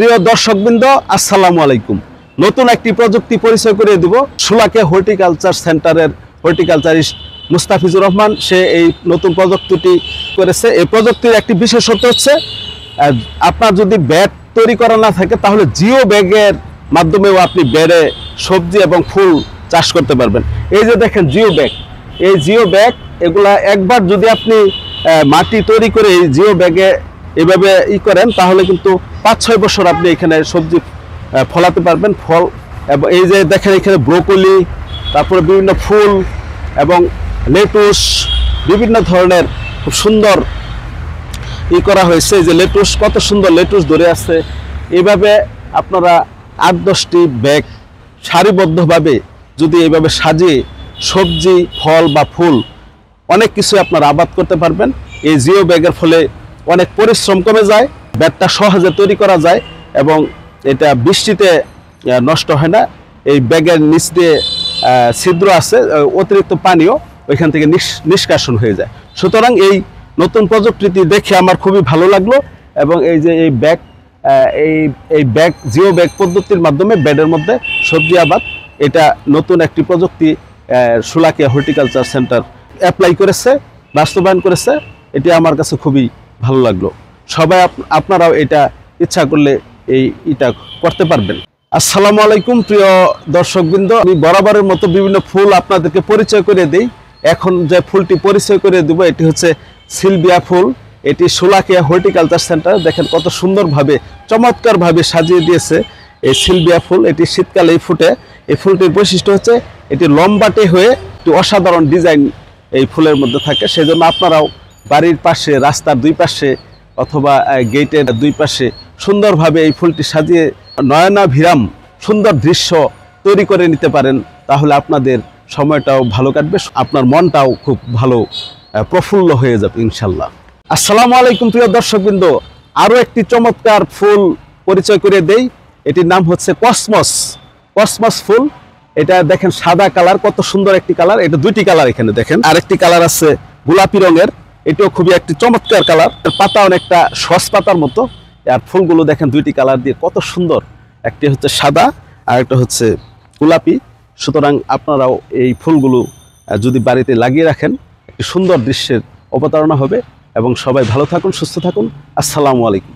প্রিয় দর্শকবৃন্দ, আসসালামু আলাইকুম। নতুন একটি প্রযুক্তি পরিচয় করে দিব। শোলাকিয়া হর্টিকালচার সেন্টারের হর্টিকালচারিস্ট মুস্তাফিজুর রহমান সে এই নতুন প্রযুক্তিটি করেছে। এই প্রযুক্তির একটি বিশেষত্ব হচ্ছে আপনার যদি ব্যাগ তৈরি করা না থাকে তাহলে জিও ব্যাগের মাধ্যমেও আপনি বেড়ে সবজি এবং ফুল চাষ করতে পারবেন। এই যে দেখেন জিও ব্যাগ, এই জিও ব্যাগ এগুলা একবার যদি আপনি মাটি তৈরি করে এই জিও ব্যাগে এভাবে করেন তাহলে কিন্তু 5-6 বছর আপনি এখানে সবজি ফলাতে পারবেন। ফল এবং এই যে দেখেন এখানে ব্রোকলি, তারপরে বিভিন্ন ফুল এবং লেটুস, বিভিন্ন ধরনের খুব সুন্দর করা হয়েছে। যে লেটুস, কত সুন্দর লেটুস ধরে আছে। এইভাবে আপনারা 8-10টি ব্যাগ সারিবদ্ধভাবে যদি এইভাবে সাজিয়ে সবজি, ফল বা ফুল অনেক কিছু আপনারা আবাদ করতে পারবেন। এই জিও ব্যাগের ফলে অনেক পরিশ্রম কমে যায়, ব্যাগটা সহজে তৈরি করা যায় এবং এটা বৃষ্টিতে নষ্ট হয় না। এই ব্যাগের নিচ দিয়ে ছিদ্র আছে, অতিরিক্ত পানিও ওইখান থেকে নিষ্কাশন হয়ে যায়। সুতরাং এই নতুন প্রযুক্তিটি দেখে আমার খুবই ভালো লাগলো এবং এই যে এই ব্যাগ এই ব্যাগ জিও ব্যাগ পদ্ধতির মাধ্যমে ব্যাগের মধ্যে সবজি আবাদ, এটা নতুন একটি প্রযুক্তি শোলাকিয়া হর্টিকালচার সেন্টার অ্যাপ্লাই করেছে, বাস্তবায়ন করেছে। এটি আমার কাছে খুবই ভালো লাগলো। সবাই আপনারাও এটা ইচ্ছা করলে এটা করতে পারবেন। আসসালামু আলাইকুম প্রিয় দর্শকবৃন্দ, আমি বরাবরের মতো বিভিন্ন ফুল আপনাদেরকে পরিচয় করে দিই। এখন যে ফুলটি পরিচয় করে দিব এটি হচ্ছে সিলভিয়া ফুল। এটি শোলাকিয়া হর্টিকালচার সেন্টার, দেখেন কত সুন্দরভাবে চমৎকারভাবে সাজিয়ে দিয়েছে এই সিলভিয়া ফুল। এটি শীতকালেই ফুটে। এই ফুলটির বৈশিষ্ট্য হচ্ছে এটি লম্বাটে হয়ে একটি অসাধারণ ডিজাইন এই ফুলের মধ্যে থাকে। সেজন্য আপনারাও বাড়ির পাশে, রাস্তার দুই পাশে অথবা গেটের দুই পাশে সুন্দরভাবে এই ফুলটি সাজিয়ে নয়নাভিরাম সুন্দর দৃশ্য তৈরি করে নিতে পারেন। তাহলে আপনাদের সময়টাও ভালো কাটবে, আপনার মনটাও খুব ভালো প্রফুল্ল হয়ে যাবে ইনশাল্লাহ। আসসালামু আলাইকুম প্রিয় দর্শকবৃন্দ, আরও একটি চমৎকার ফুল পরিচয় করে দেই। এটির নাম হচ্ছে কসমস। কসমস ফুল, এটা দেখেন সাদা কালার, কত সুন্দর একটি কালার। এটা দুইটি কালার এখানে দেখেন, আরেকটি কালার আছে গোলাপি রঙের, এটাও খুবই একটি চমৎকার কালার। পাতা অনেকটা সস পাতার মতো। আর ফুলগুলো দেখেন দুইটি কালার দিয়ে কত সুন্দর, একটি হচ্ছে সাদা আর একটা হচ্ছে গোলাপি। সুতরাং আপনারাও এই ফুলগুলো যদি বাড়িতে লাগিয়ে রাখেন একটি সুন্দর দৃশ্যের অবতারণা হবে। এবং সবাই ভালো থাকুন, সুস্থ থাকুন। আসসালামু আলাইকুম।